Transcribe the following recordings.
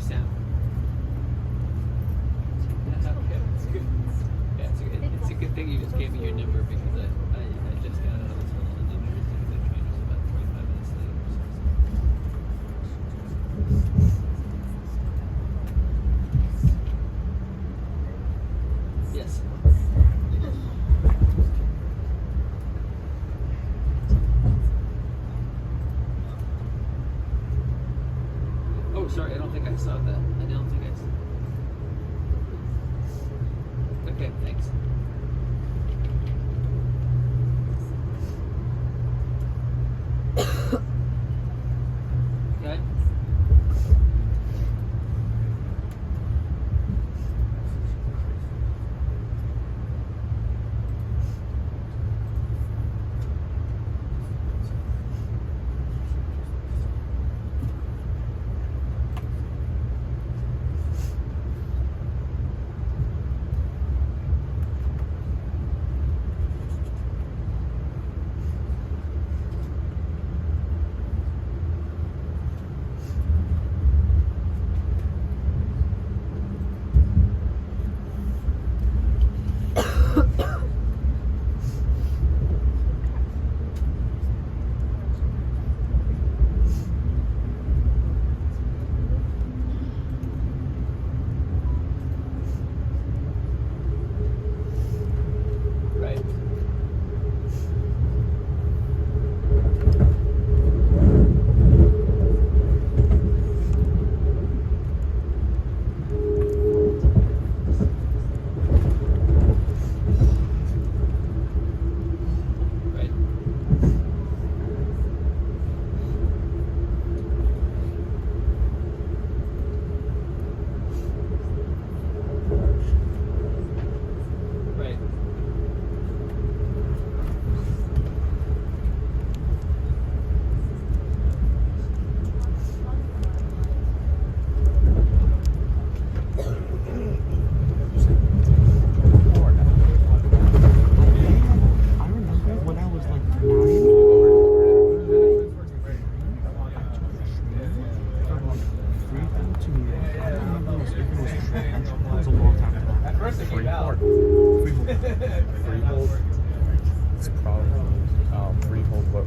Sam. Okay, it's good. Yeah, it's a good thing you just gave me your number because I just got out of the tunnel and then the train was about 25 minutes late. Yes. Oh, sorry, I don't think I saw that. I don't think I saw. Okay, thanks. Okay.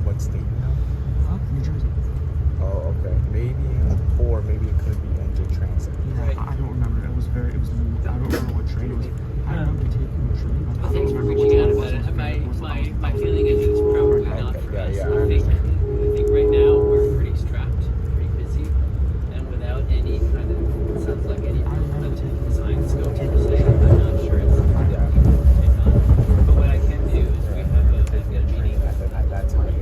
What state now? New Jersey. Oh, okay. Maybe, or maybe it could be NJ Transit. Yeah, I don't remember. I don't remember what train it was. I remember taking the train. Well, thanks for reaching out about it. My feeling is it's probably not for us. Yeah, I think right now we're pretty strapped, pretty busy, and without any kind of, it sounds like any kind of design scope per se, I'm not sure it's something that people can take on. But what I can do is I've got a meeting At that time.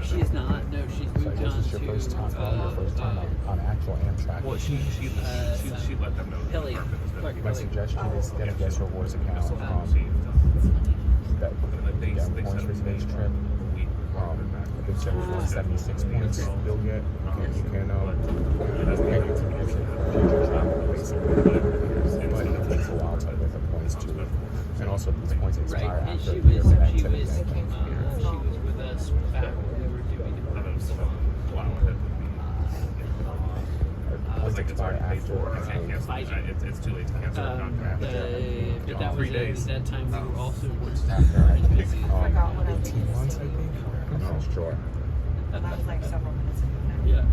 She is not. No, she's moved on This is your to. first time on actual Amtrak. Well, she let them know. Kelly. My suggestion is get a guest rewards account from that points for today's trip. If it's 176 points, you'll get. You can get your connection for future travel, basically. But it takes a while to get the points too. And also, these points expire Right, and after she a year was of activity. with us back when we were doing it. Points expire after. It's too late to cancel the contract. But that was 3 days. at that time we were also After, I think, busy. 18 months, I think. I'm not sure. That was like several minutes ago now. Yeah.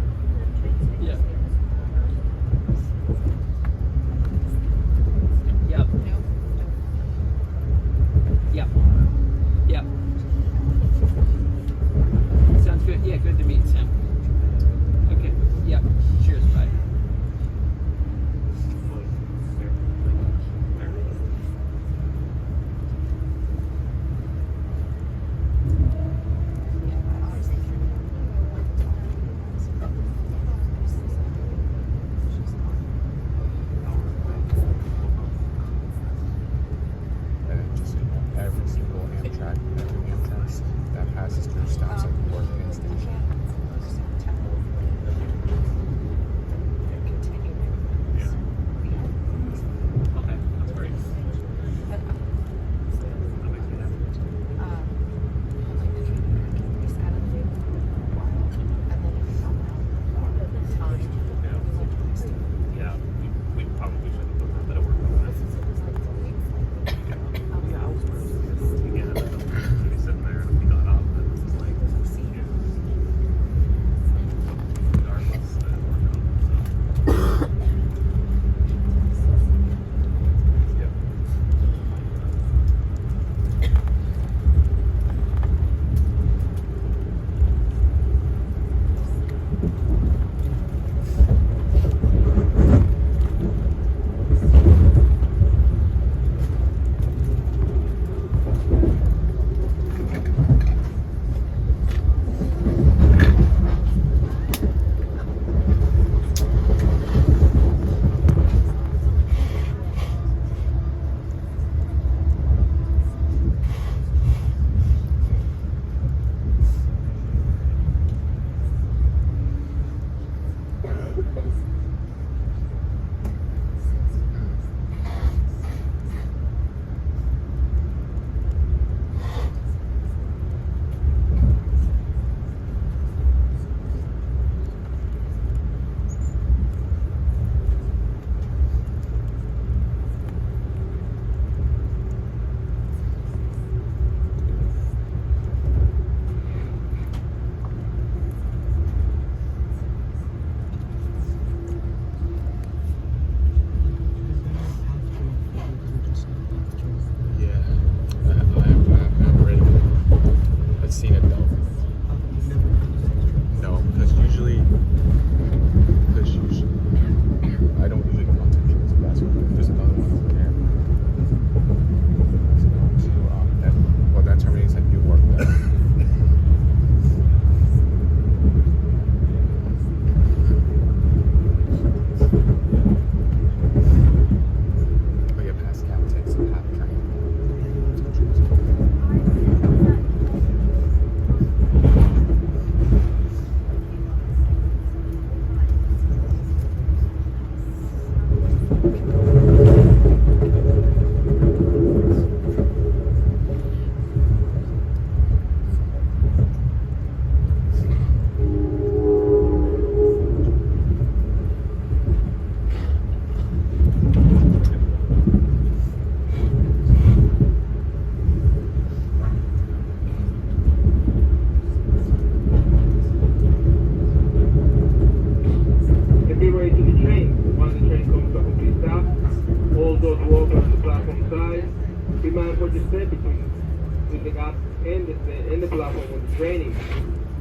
mind what you said between the gap and the platform when the training.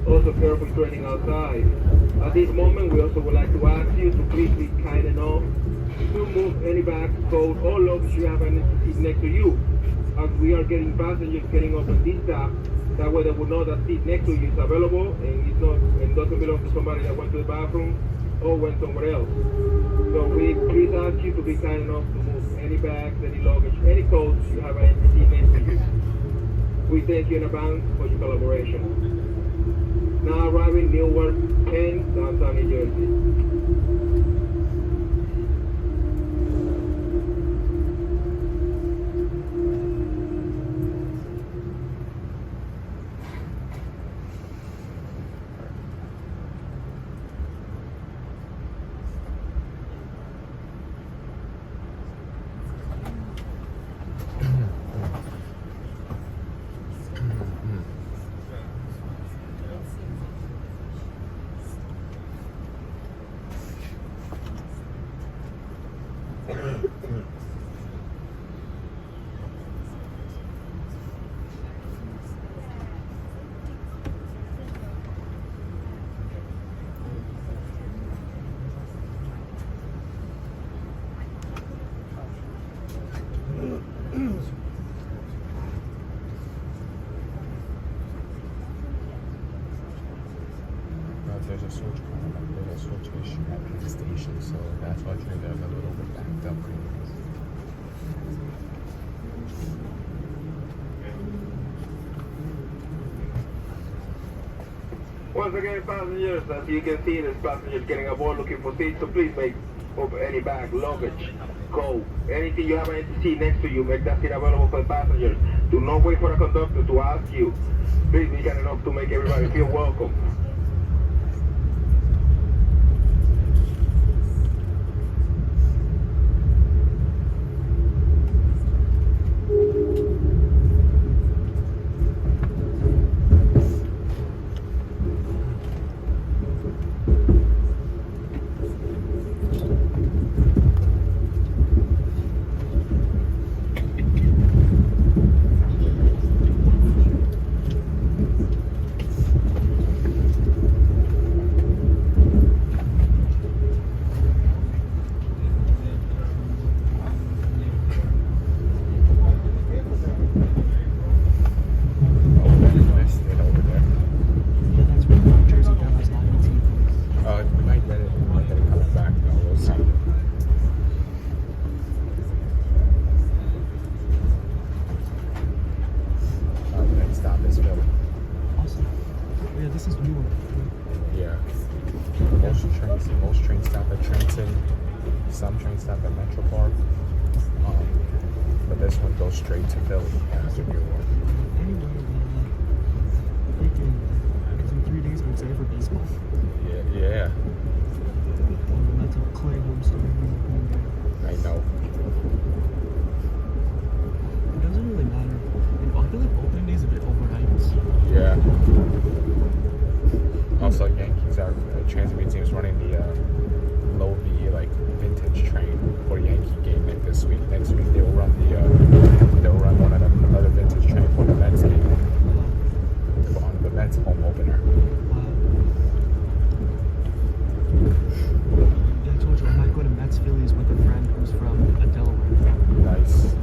Also careful training outside. At this moment, we also would like to ask you to please be kind enough to move any bags, coat, or luggage you have any seat next to you. As we are getting passengers getting up on this stop, that way they will know that seat next to you is available and doesn't belong to somebody that went to the bathroom or went somewhere else. So we please ask you to be kind enough to move any bags, any luggage, any coats you have an empty seat next to you. We thank you in advance for your collaboration. Now arriving Newark, Penn, downtown New Jersey. There's a switch issue at Penn Station, so that's why they're a little bit backed up. Once again, passengers, as you can see, there's passengers getting aboard looking for seats, so please make up any bag, luggage, coat, anything you have an empty seat next to you, make that seat available for the passengers. Do not wait for a conductor to ask you. Please be kind enough to make everybody feel welcome. Most trains stop at Trenton. Some trains stop at Metro Park. But this one goes straight to Philly after Newark. Anyway, because in 3 days I'm excited for baseball. Yeah. That's a Clay home story. I know. It doesn't really matter. I feel like opening day is a bit overhyped. Yeah. Also, Yankees are transit teams running the low V vintage train for Yankee game this week. Next week they will run another vintage train for the Mets game on the Mets home opener. Yeah, I told you I might go to Mets Phillies with a friend who's from Delaware. Nice.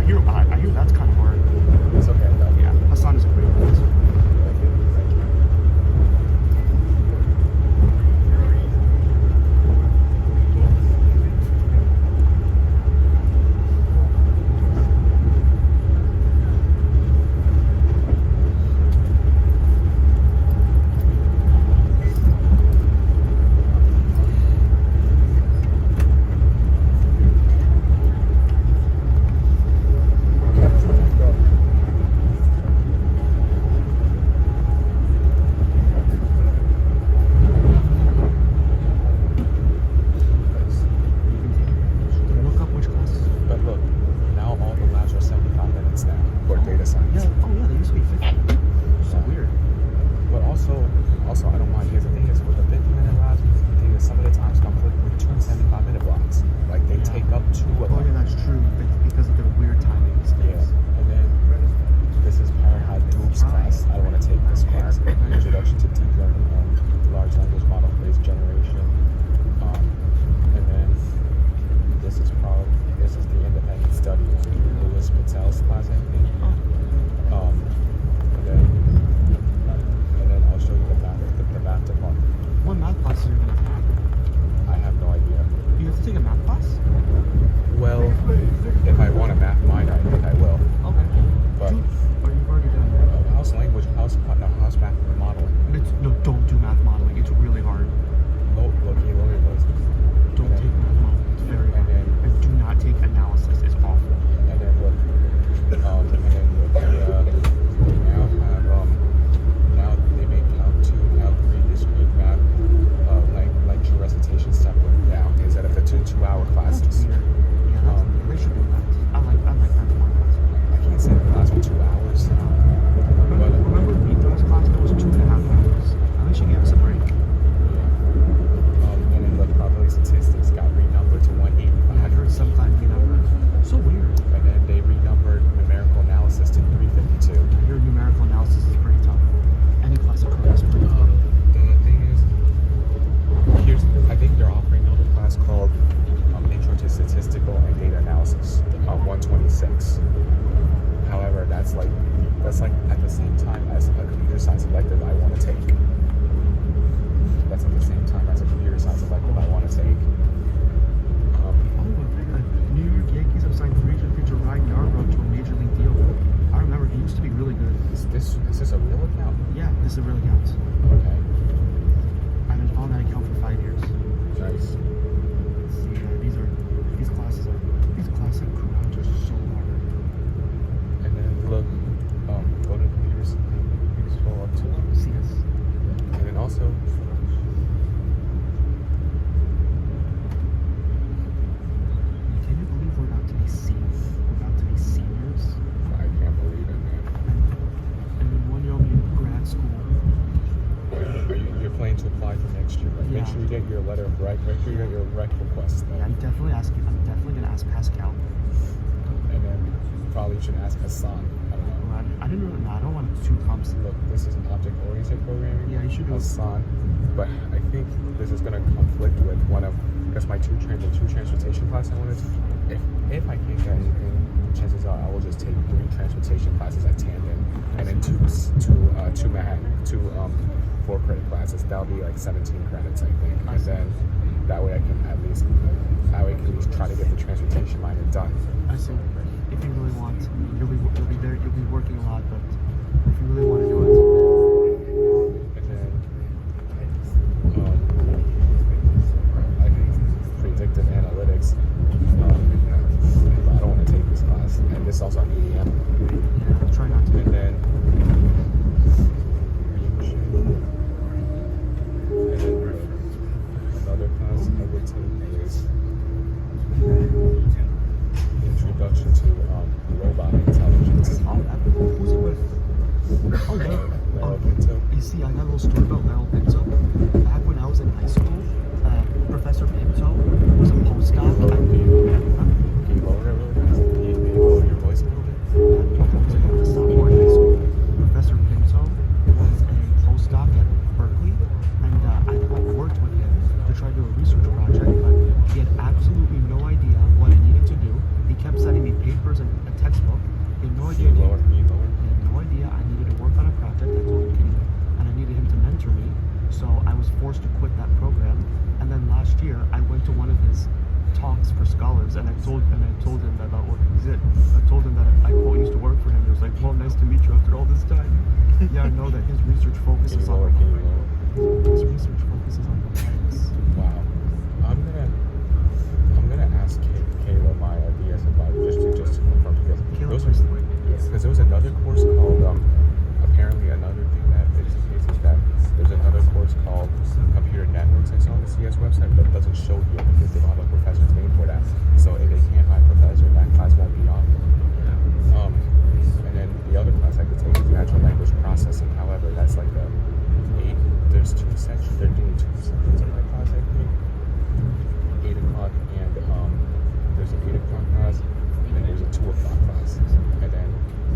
I hear that's kind of hard. It's okay though. Yeah, Hassan is a great place. Look up which classes. But look, now all the labs are 75 minutes now for data science. Yeah. Oh yeah, they used to be 50. So weird. But also, I don't mind. Here's the thing is, with the 50-minute labs, the thing is, some of the times conflict with 2 75-minute blocks. Like, they take up 2 of Oh yeah, them. that's true. Because of their weird timings. Yeah. And then, this is Parahad Doob's class. I want to take this class. Introduction to Deep Learning and Large Language Model-Based Generation. And then, this is the independent study. Louis Patel's class, I think. And then I'll show you the math department. What math classes are you going to take? I have no idea. You have to take a math class? Well, if I want a math minor, I think I will. Okay. But Or you've already done that? house math modeling. No, don't do math modeling. It's really hard. Low-key, Don't take math modeling. It's very hard. And then- And do not take analysis. It's awful. And then look, we now have now they make now 3 discrete math lecture recitation separate now instead of the 2-hour That's classes. weird. Yeah, they should do that. I like math more. I can't say the class for 2 hours. Remember Vito's class that was 2.5 hours? At least you gave us a break. And then look, probability statistics got renumbered to 185. Yeah, I heard sometimes, so weird. And then they renumbered numerical analysis to 352. I hear numerical analysis is pretty tough. Any class of career is pretty tough. The thing is, I think they're offering another class called Intro to Statistical and Data Analysis, 126. However, that's like at the same time as a computer science elective I want to take. That's at the same time as a computer science elective I want to take. New York Yankees have signed free agent pitcher Ryan Yarbrough to a major league deal. I remember he used to be really good. Is this a real account? Yeah, this is really counts. Okay. I've been following that account for 5 years. Nice. See, these classes at Courant are so hard. And then look, go to computers. Scroll up to CS. and then also. Can you believe we're about to be seniors? I can't believe it, man. And then 1 year I'll be in grad school. You're planning to apply for next year, right? Yeah. Make sure you get your letter of rec. Make sure you get your rec request. Yeah, I'm definitely gonna ask Pascal. And then probably you should ask Hassan. I don't know. I didn't really know. I don't want it too complicated. Look, this is an object-oriented programming. Yeah, you should do it. Hassan. But I think this is going to conflict with one of, because my two transportation class I wanted to. If I can't get anything, chances are I will just take 3 transportation classes at tandem, and then two 4-credit classes. That'll be like 17 credits, I think. And then that way I can at least try to get the transportation minor done. I see. If you really want, you'll be there. You'll be working a lot, but if you really want to do it. And then I think predictive analytics. I don't want to take this class, and this also on EDM. Yeah, try not to. And then another class I would take is introduction to robot intelligence. Who's it with? Oh, Larry Pinto. You see, I got a little story about Larry Pinto. Back when I was in high school, Professor Pinto was a postdoc. Can you lower it really fast? Can you lower your voice a little bit? Professor Pinto was a postdoc at Berkeley, and I worked with him to try to do a research project, but he had absolutely no idea what I needed to do. He kept sending me papers and textbooks last year, I went to one of his talks for scholars, and I told him about what he did. I told him that I quote used to work for him. He was like, "Well, nice to meet you after all this time." Yeah, I know that his research focuses on his research focuses on robotics. Wow. I'm gonna ask Kayla my ideas about just to confirm because there was another course called apparently another thing that is the case is that there's another course called computer networks I saw on the CS website, but it doesn't show here because they don't have a professor's name for that. So if they can't hire a professor, that class won't be on. And then the other class I could take is natural language processing. However, that's like there's 2 sections. They're doing 2 sections in my class, I think. 8 o'clock and there's an 8 o'clock class and then there's a 2 o'clock class. And then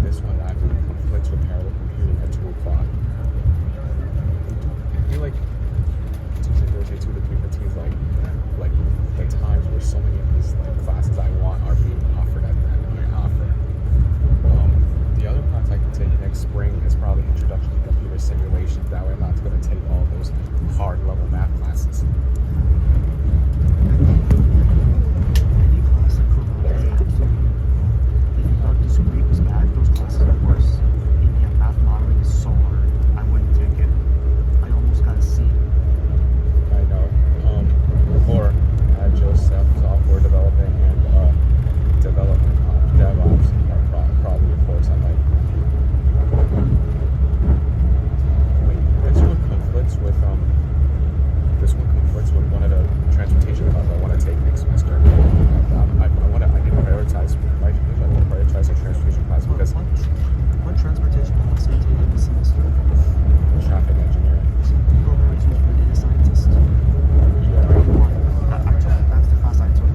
this one actually conflicts with parallel computing at 2 o'clock. I feel like Tuesday, Thursday, 2 to 3:15 is like the times where so many of these classes I want are being offered at that offer. The other class I can take next spring is probably Introduction to Computer Simulation. That way I'm not going to take all those hard level math classes. Any class that provides if you thought discrete was bad, those classes are worse. And yeah, math modeling is so hard. I wouldn't take it. I almost got a C. I know. Or Agile software development and development DevOps are probably a course I might. Wait, this one conflicts with one of the transportation classes I want to take next semester. I can prioritize the transportation class because What transportation class are you taking this semester? traffic engineering. So do you go there to for data scientist? Yeah. That's the class I took.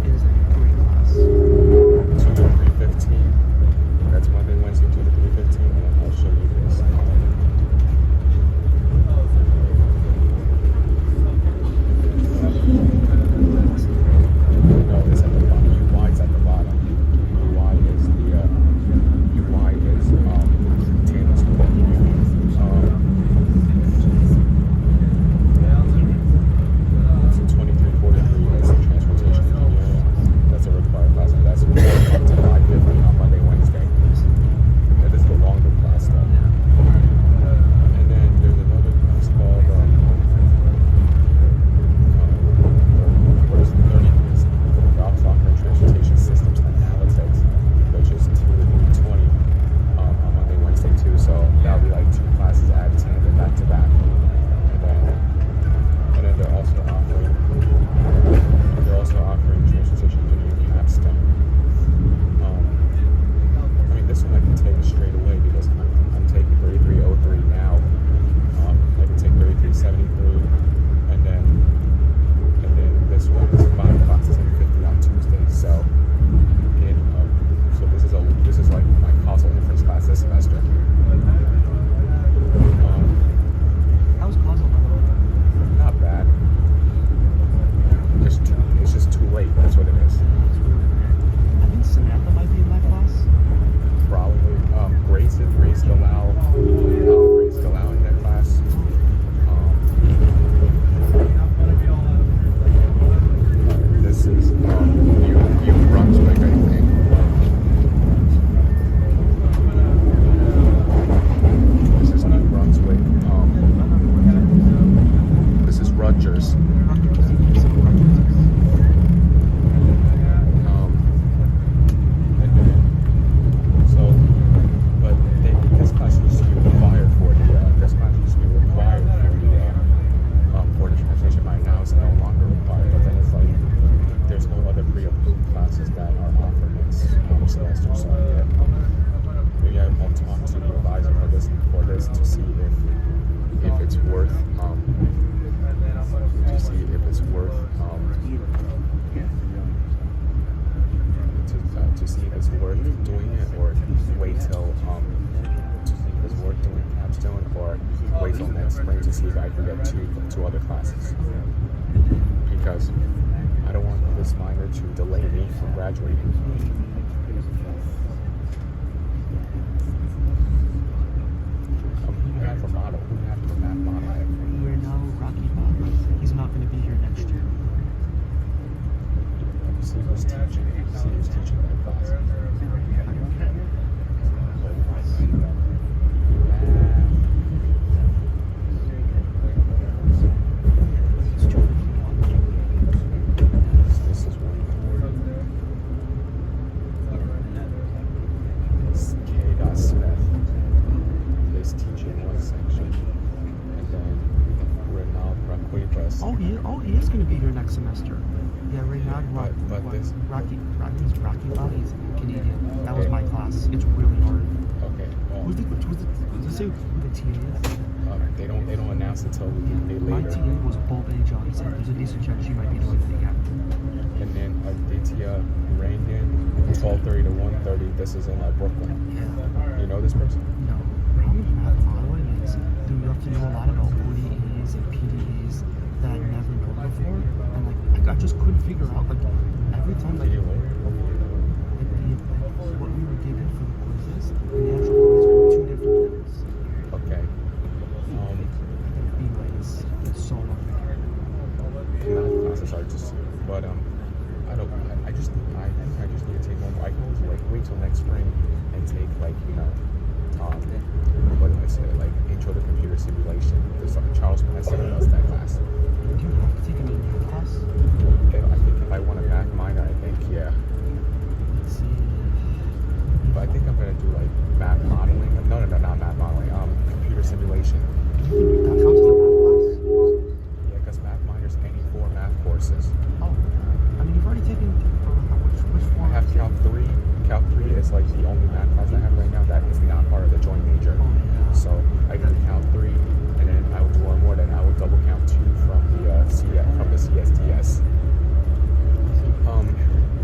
It is a great class. 2 to 3:15. That's Monday, Wednesday, 2 to 3:15, and then I'll show you this. No, it's at the bottom. UI is at the bottom. UI is Taylor's so 2343 is transportation engineering. That's a required class, and that's up to 5:50 on Monday, Wednesday. That is the longer class though. And then there's another class called what is it? 30 software and transportation systems analytics, which is 2 to 20 on Monday, Wednesday too. So that'll be like 2 classes at tandem back to back. And then they're also offering transportation engineering capstone. I mean, this one I can take straight away because I'm taking 3303 now. I can take 3373, and then this one is 5 classes and 50 on Tuesday. So this is like my causal inference class this semester. How's causal? Not bad. It's just too late. That's what it is. I think Samantha might be in that class. Probably. Grace Galau in that class. This is New Brunswick, I think. This is New Brunswick. This is Rutgers. This class used to be required for the transportation. Right now it's no longer required. But then it's like there's no other pre-approved classes that are offered next semester. So maybe I'll talk to the advisor for this to see if it's worth doing it or wait till to see if it's worth doing capstone or wait till next spring to see if I can get two other classes, because I don't want this minor to delay me from graduating. Who have the math model? We're now Rocky Bob. He's not going to be here next year. next semester. Yeah, right now, But this- Rocky Valley's Canadian. That was my class. It's really hard. Okay. Well, Does it say who the TA is? they don't announce it till they My later. TA was Bobe John. He said there's a decent chance she might be doing it again. And then Aditya Rangan, 12:30 to 1:30. This is in Brooklyn. Yeah. You know this person? No. The problem with math modeling is you have to know a lot about ODEs and PDEs that I never known before. And I just couldn't figure out every time Did you learn? what we were given for the quizzes and the actual quiz were two different things. Okay. It's so hard. Math classes are just, but I think I just need to take one more. I can always wait till next spring and take what do I say, intro to computer simulation. There's Charles Preston does that class. Do you have to take a math class? I think if I want a math minor, I think yeah. Let's see. But I think I'm gonna do math modeling. No, not math modeling. Computer simulation. That counts as a math class? Yeah, because math minors any 4 math courses. Oh, I mean, you've already taken which I form? have Calc 3. Calc 3 is the only math class I have right now that is not part of the joint major. Oh, yeah. So I can do Calc 3, and then I will do one more. Then I will double count 2 from the CSTS.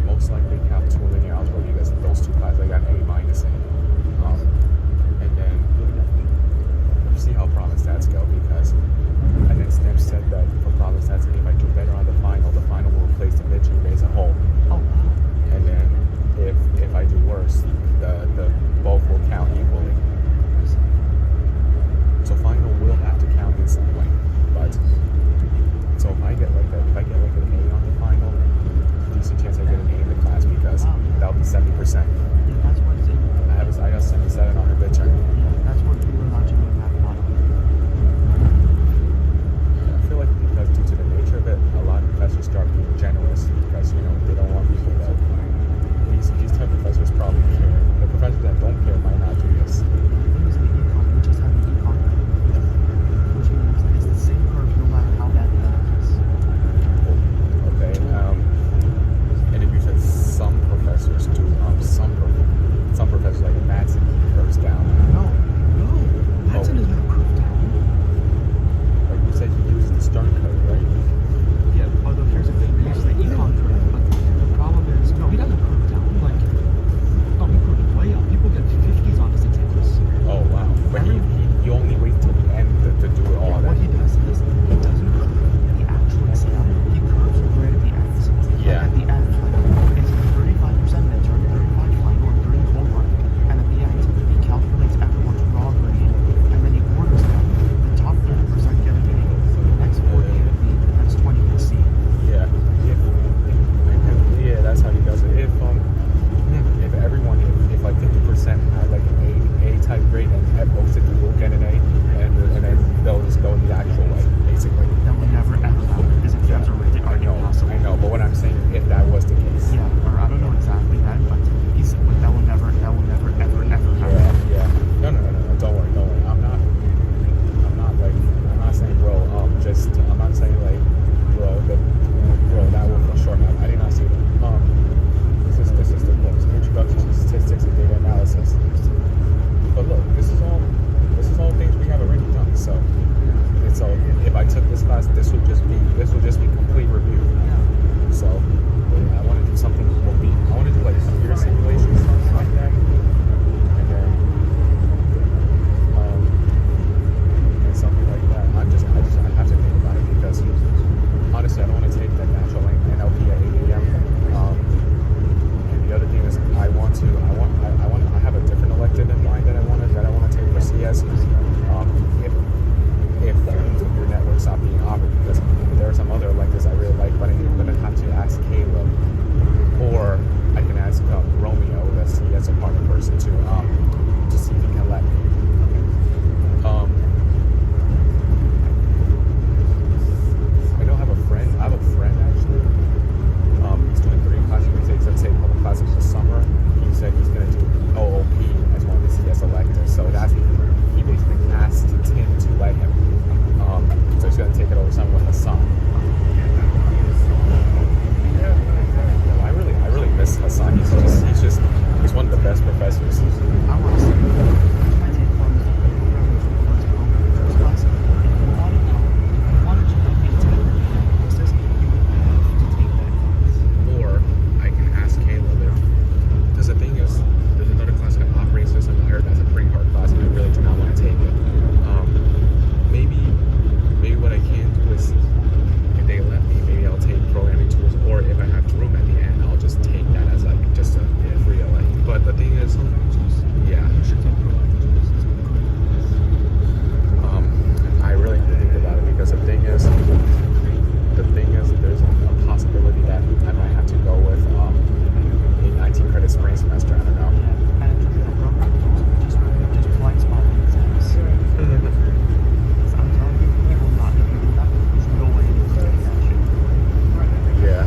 Most likely Calc 2 linear algebra because those 2 classes I got A minus in. And then we'll see how problem stats go because and then STEM said that for problem stats if I do better on the final will replace the midterm grade as a whole. Oh, wow. And then if I do worse, the both will count equally. So final will have to count in some way. But so if I get an A on the final, decent chance I get an A in the class because that'll be 70%. Yeah, that's what it's in. I got 77 on her midterm. Yeah, that's what we were allowed to do in math modeling. I feel like because due to the nature of it, a lot of professors start being generous because they don't want people that these type of professors probably care. The professors that don't care might not do this. What is the econ? We just have the econ curve, which means it's the same curve no matter how bad the other is. Okay. And if you said some professors do some professors like Madsen curves down. No, Hudson is not curved down. Like you said, he uses the Stern curve, right? Yeah, although here's the thing, he uses the econ curve, but the problem is, no, he doesn't curve down. advantages. Yeah. You should take your advantages. It's good. I really have to think about it because the thing is, there's a possibility that I might have to go with a 19 credit spring semester. I don't know. And just blind spot exams. I'm telling you, he will not be doing that. There's no way he's taking that shit. Yeah.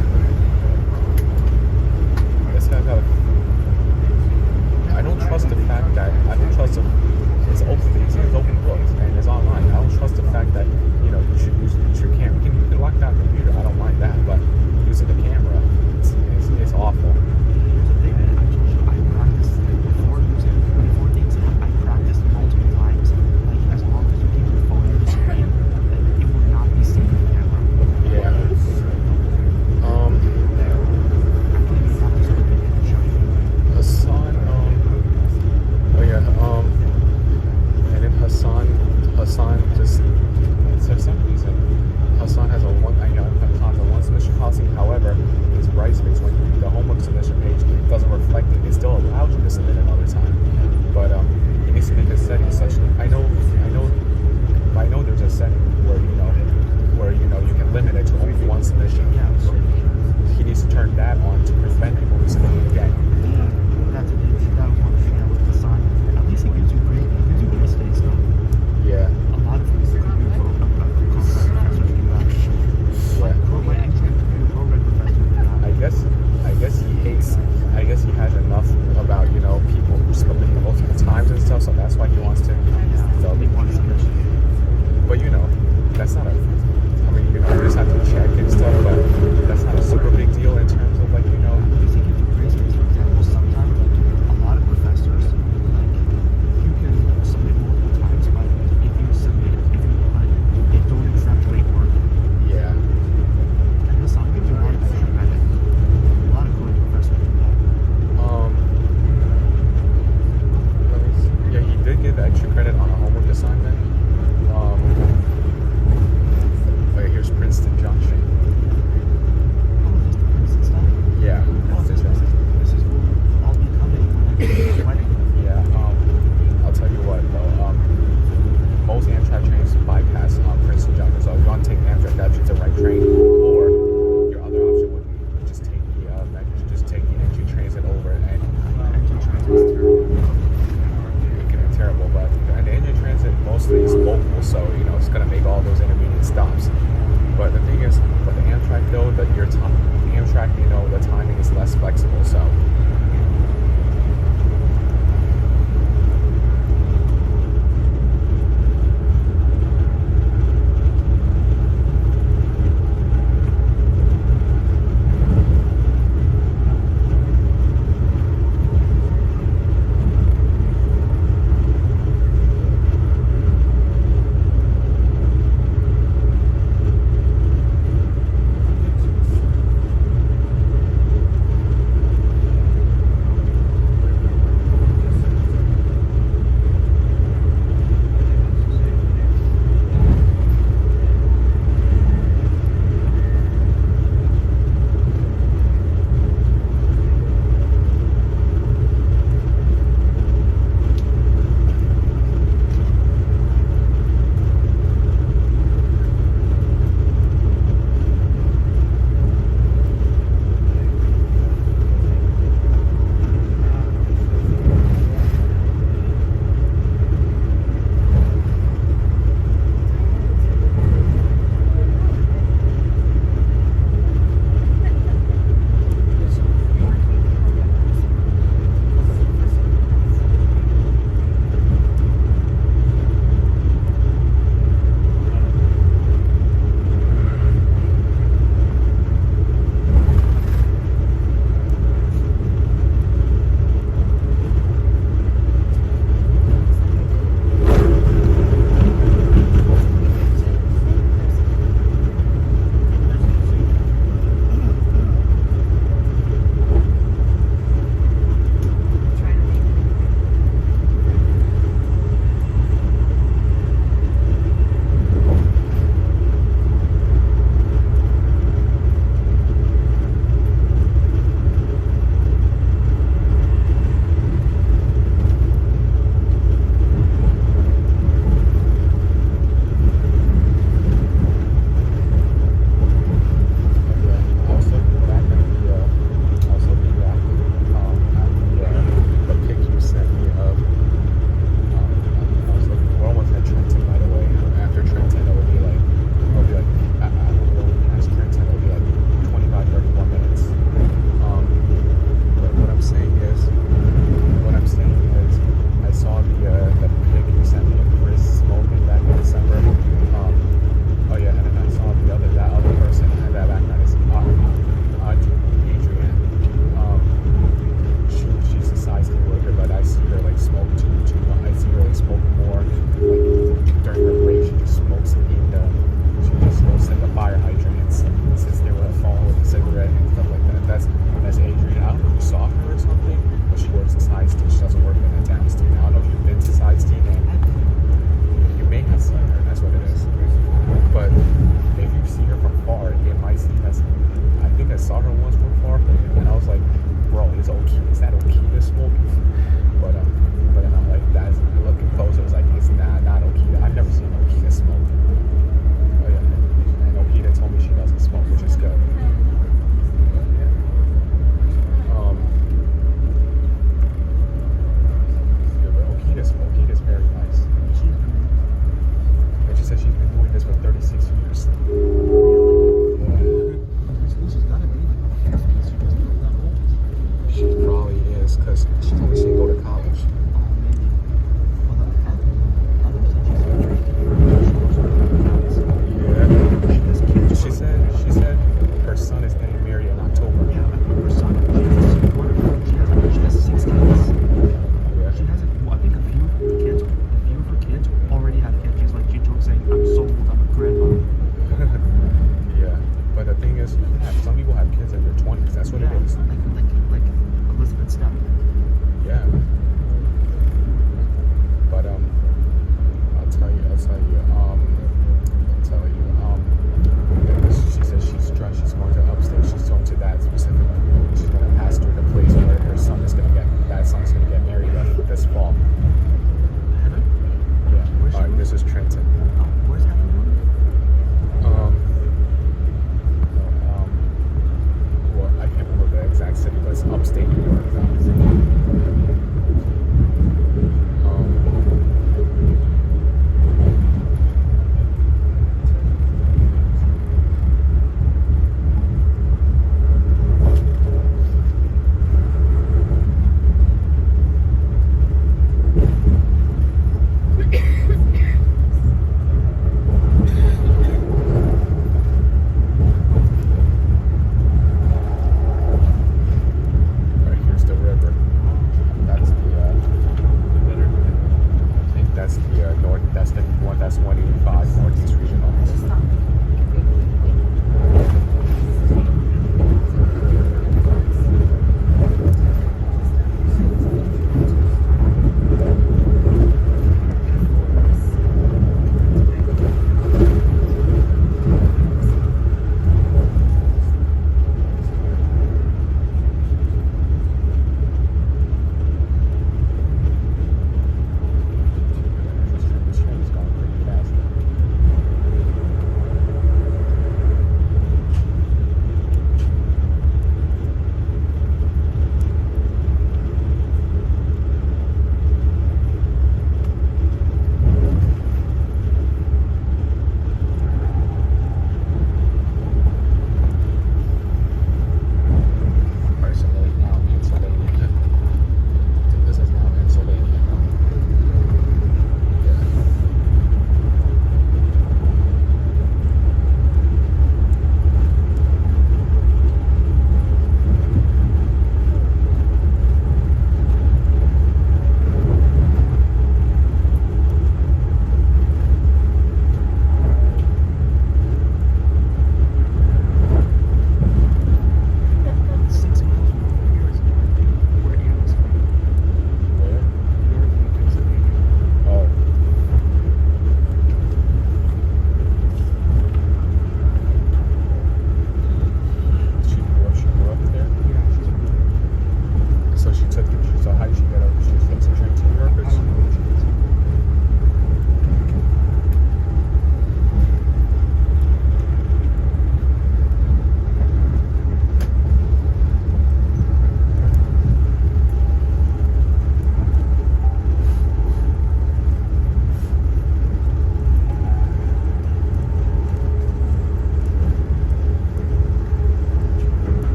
I don't trust the fact that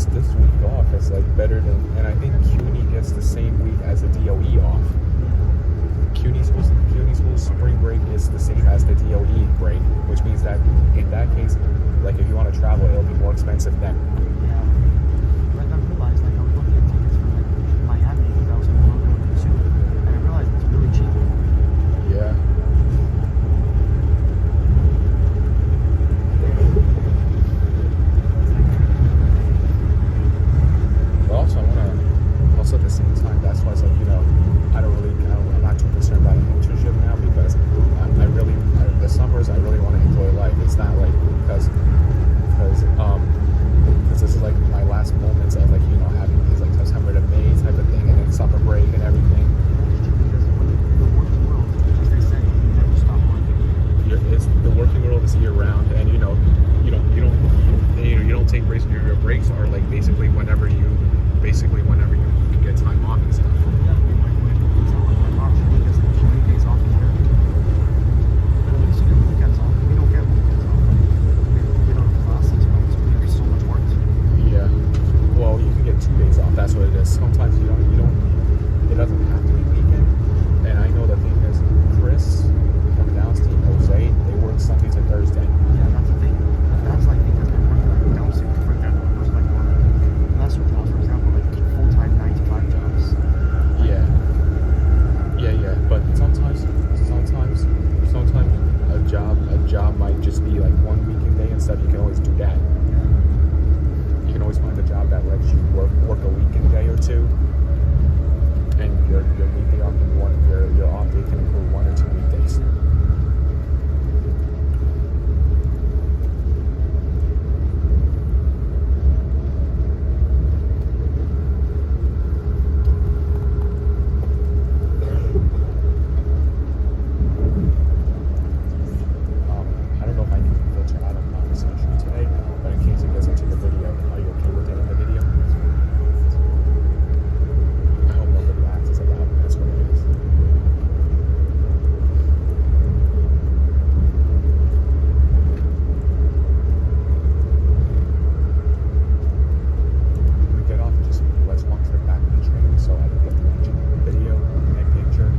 this week off is like better than, and I think CUNY gets the same week as the DOE off. CUNY's whole spring break is the same as the DOE break, which means that in that case, like if you want to travel, it'll be more expensive then. Yeah. Like I realized, like I was looking at tickets for like Miami because I was going to go there soon, and I realized it's really cheap. Yeah. But also, also at the same time, that's why it's like, I'm not too concerned about an internship now because the summers I really want to enjoy life. It's not like because this is like my last moments of like having these like September to May type of thing and then summer break and everything. The working world, as they say, you never stop working. The working world is year round, and you don't take breaks. Your breaks are like basically whenever you get time off and stuff. Yeah, it's not like my mom, she gets like 20 days off a year. But at least you get weekends off. We don't get weekends off. We don't have classes, but we have so much work to do. Yeah. Well, you can get 2 days off. That's what it is. Sometimes you don't. It doesn't have to be weekend. And I know the thing is, Chris from Downstate, Jose, they work Sunday to Thursday. Yeah, that's the thing. That's like because they're working like downstate, for example, versus like more lesser jobs, for example, like full-time 9-to-5 jobs. Yeah. But sometimes a job might just be like one weekend day and stuff. You can always do that. You can always find a job that lets you work a weekend day or two, and your weekday off your off day can include 1 or 2 weekdays. I don't know if I can filter out a conversation today, but in case it gets into the video, are you okay with it in the video? I hope nobody asks about it. That's what it is. When we get off, let's walk to the back of the train so I can get the engine in the video and picture.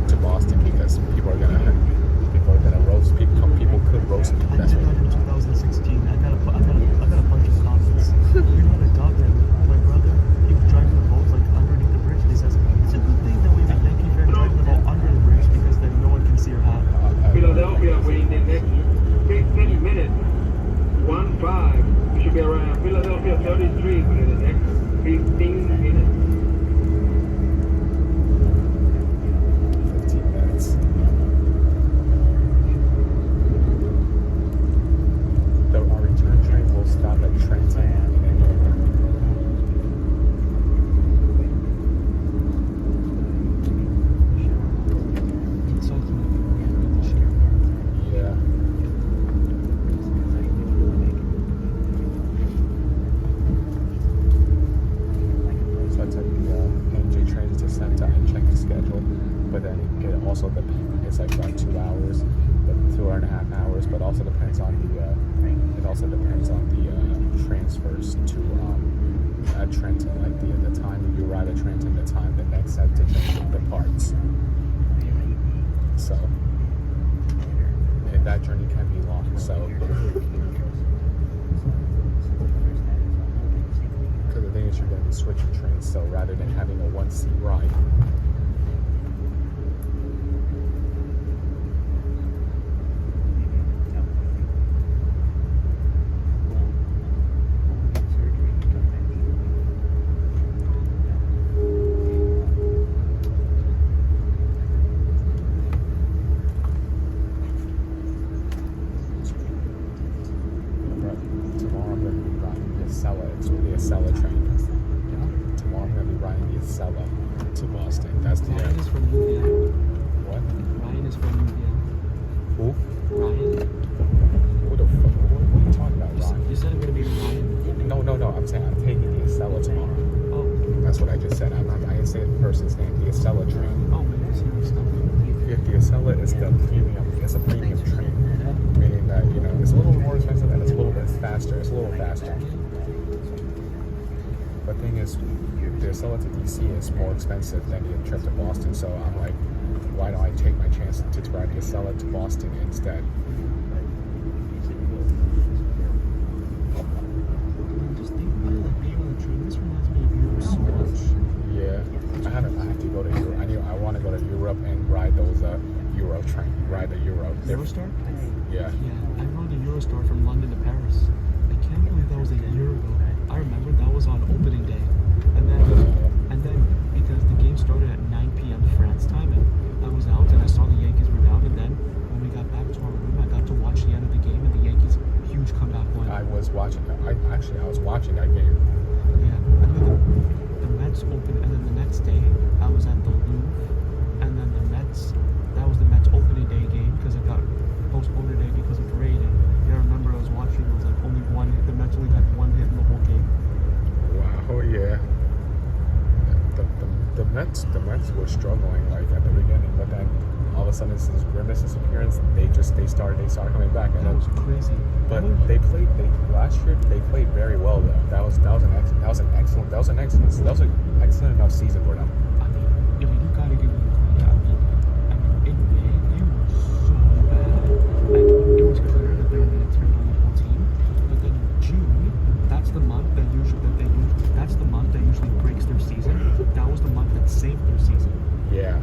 To Boston. it also depends. It's like about 2 hours, but 2.5 hours. But also depends on the transfers to at Trenton. Like the time you arrive at Trenton, the time the next set to Trenton departs. So, and that journey can be long. So, because the thing is, you're going to be switching trains. So rather than having a one-seat ride. Is more expensive than the trip to Boston, so I'm like, why don't I take my chance to try to sell it to Boston instead? Just think about it, like being on the train. This reminds me of Europe so much. Yeah, I have to go to Europe. I want to go to Europe and ride those Euro train, ride the Euro. Eurostar? Yeah. Yeah, I rode the Eurostar from London to Paris. I can't believe that was a year ago. I remember that was on opening day, and then because the game started at 9 p.m. France time, and I was out and I saw the Yankees were down, and then when we got back to our room, I got to watch the end of the game, and the Yankees huge comeback win. I was watching that game. Yeah, and then the Mets opened, and then the next day I was at the Louvre, and then that was the Mets opening day game because it got postponed today because of rain. And yeah, I remember I was watching, it was like only one hit. The Mets only had one hit in the whole game. Wow, yeah. The Mets were struggling like at the beginning, but then all of a sudden since Grimace's appearance, they started coming back. And that was crazy. But last year they played very well though. That was an excellent enough season for them. I mean, you gotta give them credit. I mean, in May you were so bad. Like it was clear that they were gonna turn on the whole team, but then in June, that's the month that usually breaks their season. That was the month that saved their season. Yeah,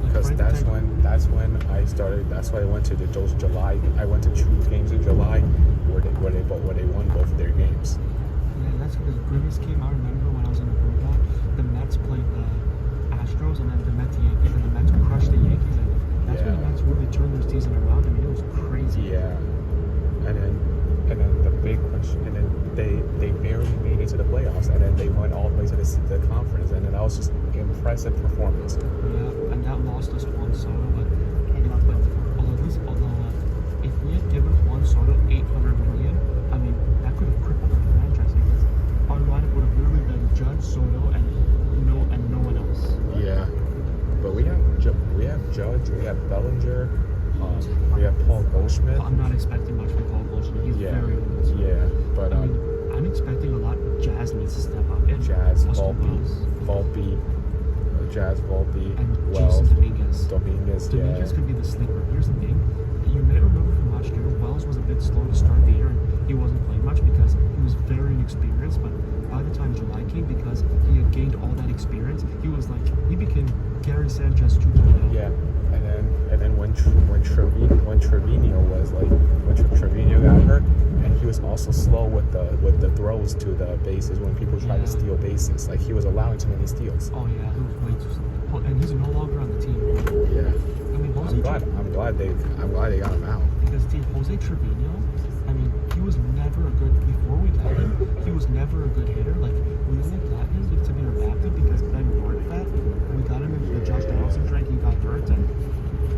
because that's when I started. That's why I went to those July. I went to 2 games in July where they won both of their games. Yeah, that's because Grimace came. I remember when I was in the Bergdorf, the Mets played the Astros, and then the Yankees, and the Mets crushed the Yankees. And that's when the Mets really turned their season around. I mean, it was crazy. Yeah, and then the big question, and then they barely made it to the playoffs, and then they went all the way to the conference, and then that was just an impressive performance. Yeah, and that lost us Juan Soto, but although if we had given Juan Soto $800 million, I mean that could have crippled our franchise because our lineup would have literally been Judge, Soto, and no one else. Yeah, but we have Judge, we have Bellinger. We have Paul Goldschmidt. I'm not expecting much from Paul Goldschmidt. He's very good. Yeah, but I mean, I'm expecting a lot. Jazz needs to step up. And Jazz, Volpe, and Wells, Dominguez. Dominguez could be the sleeper. Here's the thing. You may remember from last year, Wells was a bit slow to start the year, and he wasn't playing much because he was very inexperienced. But by the time July came, because he had gained all that experience, he became Gary Sanchez 2.0. Yeah. And then when Trevino got hurt, and he was also slow with the throws to the bases when people tried to steal bases. Like he was allowing too many steals. Oh yeah, he was way too slow. And he's no longer on the team. Yeah. I mean, I'm glad they got him out. Because Jose Trevino, I mean, he was never a good before we got him. He was never a good hitter. Like we only got him to be our backup because Ben Ward that. We got him into the Josh Donaldson trade. He got hurt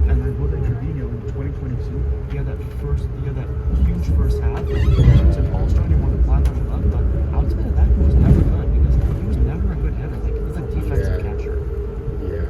and then Jose Trevino in 2022, he had that huge first half. He was an all-star, he won the Platinum Glove, but outside of that, he was never good because he was never a good hitter. Like he's a defensive catcher. Yeah.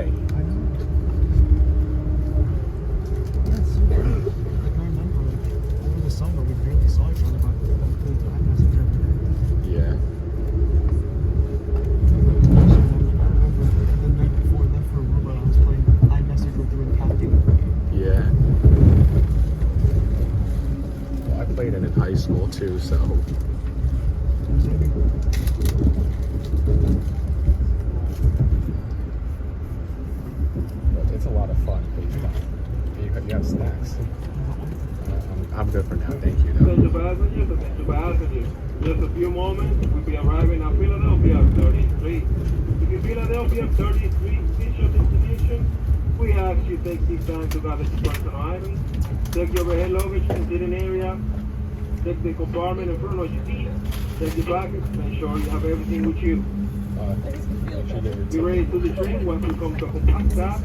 day. I know. That's so great. Like, I remember, like, over the summer, we barely saw each other, but we played iMessage every day. Yeah. I remember the night before I left for Aruba, I was playing iMessage with you and Kathy. Yeah. Well, I played it in high school too, so. But it's a lot of fun. But you have snacks. I'm good for now. Thank you, though. Attention passengers. Just a few moments, we'll be arriving at Philadelphia 33. If you Philadelphia 33 reach your destination, we ask you take this time to gather your personal items, take your overhead luggage to the sitting area, take the compartment in front of your seat, take your baggage, make sure you have everything with you. Be ready to the train once you come to a compact stop.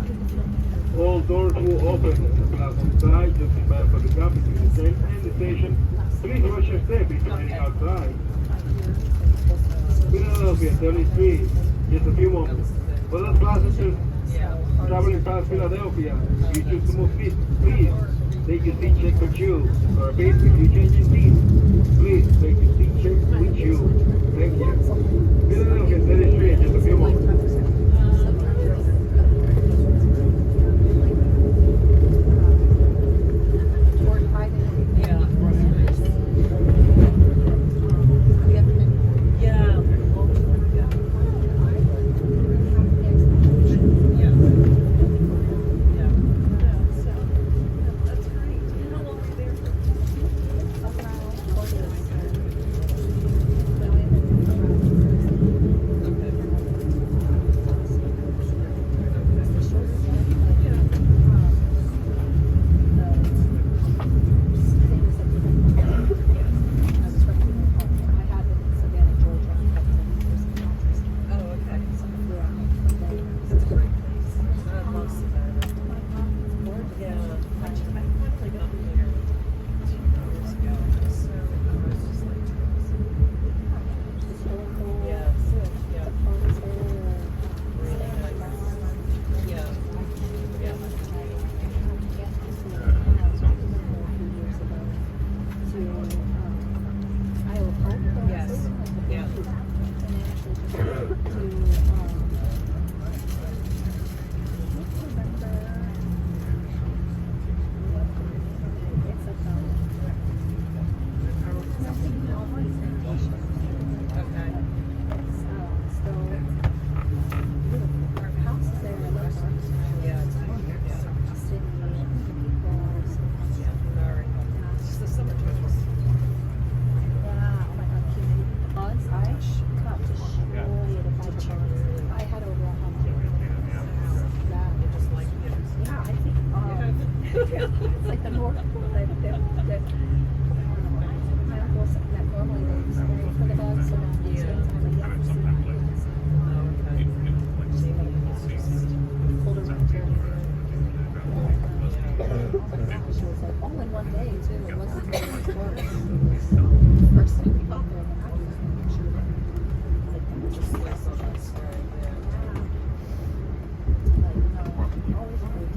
All doors will open and the glass on the side, just prepare for the gap between the train and the station. Please watch your step if you're heading outside. Philadelphia 33, just a few moments. For those passengers traveling past Philadelphia, you choose to move seats, please take your seat check with you. Or basically, if you change your seat, please take your seat check with you. Thank you. Philadelphia 33, just a few moments. It's like the North Pole that my uncle said that normally they use for the dogs, so now it's time pulled around here. She was like, all in one day too. It wasn't very much work. First thing we got there, and I was making sure that just like so that's right there. Like, always great.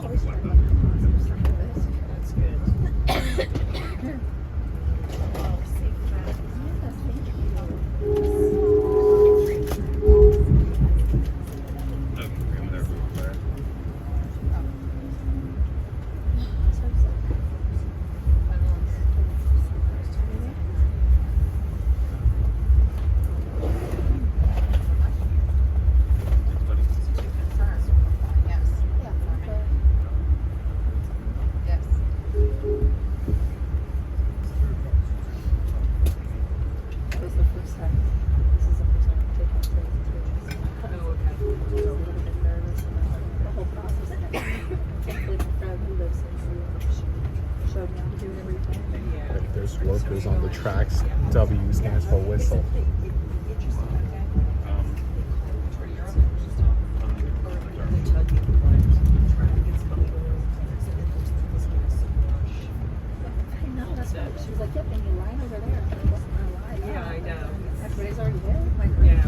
Always try to make positive service. That's good. Well, safe travels. Yes, thank you. There's workers on the tracks. W stands for whistle. I know, that's right. She was like, yep, and you line over there. I wasn't gonna lie. Yeah, I know. Everybody's already there. Like, yeah.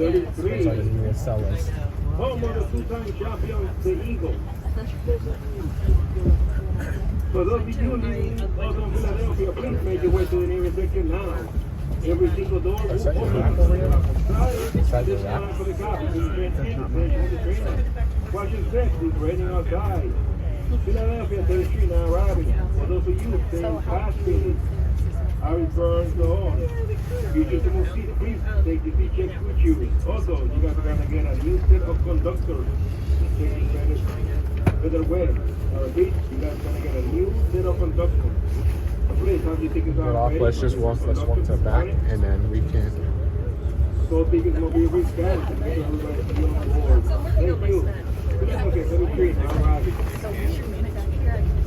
33. So I just need to sell us. Home of the two-time champion, the Eagles. For those of you living out of Philadelphia, please make your way to the nearest exit now. Every single door will Is that your open. wrap over here? This Is that your time wrap? for the cops. We spend 10 on the train. Watch your steps. It's raining outside. Philadelphia, 3rd Street now arriving. For those of you staying past me, Harrisburg, so on. If you choose to move seats, please take the seat checks with you. Also, you guys are gonna get a new set of conductors. Taking better way. Repeat, you guys are gonna get a new set of conductors. Please, have your tickets Get out off. ready. Let's walk to the back, and then we can. So tickets will be rescanned to make everybody be on board. Thank you. Okay, 33 now arriving. So we should make that here.